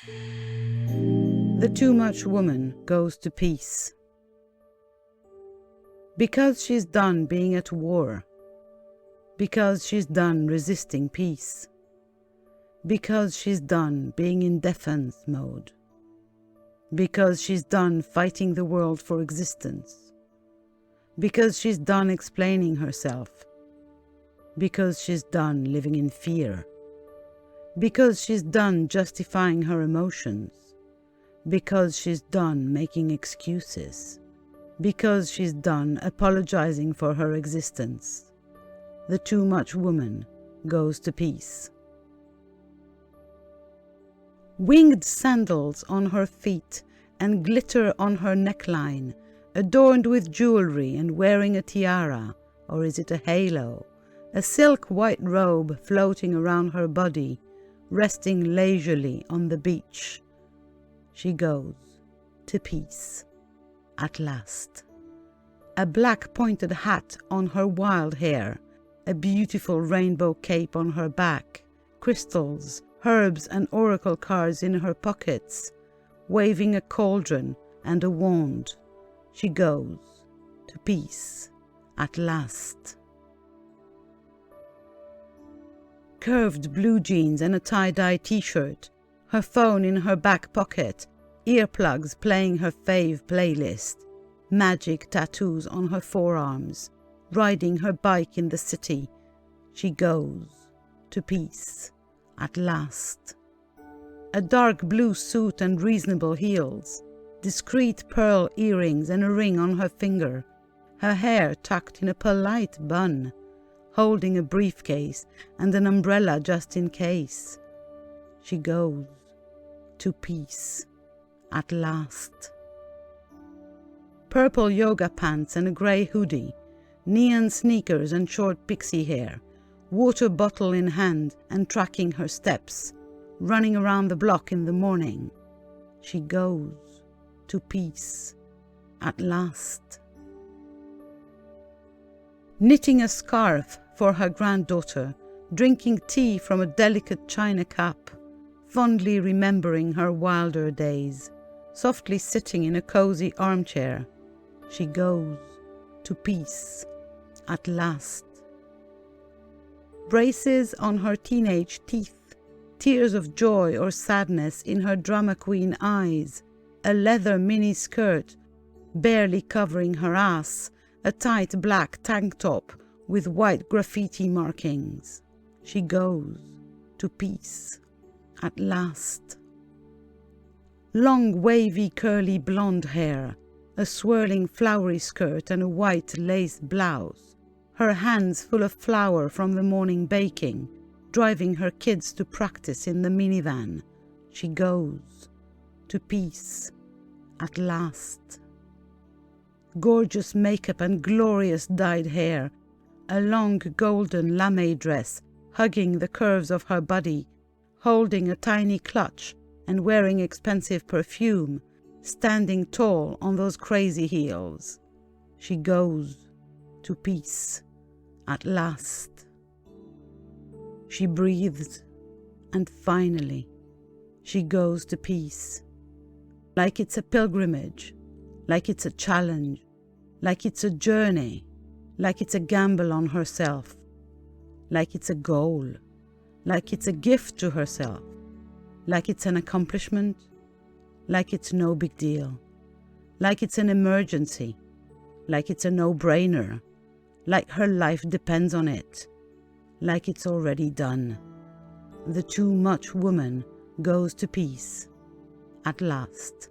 The TooMuch woman goes to peace. Because she's done being at war. Because she's done resisting peace. Because she's done being in defense mode. Because she's done fighting the world for existence. Because she's done explaining herself. Because she's done living in fear. Because she's done justifying her emotions. Because she's done making excuses. Because she's done apologizing for her existence. The TooMuch woman goes to peace. Winged sandals on her feet and glitter on her neckline, adorned with jewelry and wearing a tiara, or is it a halo? A silk white robe floating around her body, resting leisurely on the beach. She goes to peace at last. A black pointed hat on her wild hair, a beautiful rainbow cape on her back, crystals, herbs and oracle cards in her pockets, waving a cauldron and a wand. She goes to peace at last. Curved blue jeans and a tie-dye t-shirt, her phone in her back pocket, earplugs playing her fave playlist, magic tattoos on her forearms, riding her bike in the city. She goes to peace at last. A dark blue suit and reasonable heels, discreet pearl earrings and a ring on her finger, her hair tucked in a polite bun, holding a briefcase and an umbrella just in case. She goes to peace at last. Purple yoga pants and a grey hoodie, neon sneakers and short pixie hair, water bottle in hand and tracking her steps, running around the block in the morning. She goes to peace at last. Knitting a scarf for her granddaughter, drinking tea from a delicate china cup, fondly remembering her wilder days, softly sitting in a cozy armchair. She goes to peace at last. Braces on her teenage teeth, tears of joy or sadness in her drama queen eyes, a leather mini skirt barely covering her ass, a tight black tank top with white graffiti markings. She goes to peace at last. Long wavy curly blonde hair, a swirling flowery skirt and a white lace blouse, her hands full of flour from the morning baking, driving her kids to practice in the minivan. She goes to peace at last. Gorgeous makeup and glorious dyed hair, a long golden lame dress hugging the curves of her body, holding a tiny clutch and wearing expensive perfume, standing tall on those crazy heels. She goes to peace at last. She breathes, and finally she goes to peace. Like it's a pilgrimage, like it's a challenge, like it's a journey, like it's a gamble on herself, like it's a goal, like it's a gift to herself, like it's an accomplishment, like it's no big deal, like it's an emergency, like it's a no-brainer, like her life depends on it, like it's already done. The TooMuch woman goes to peace at last.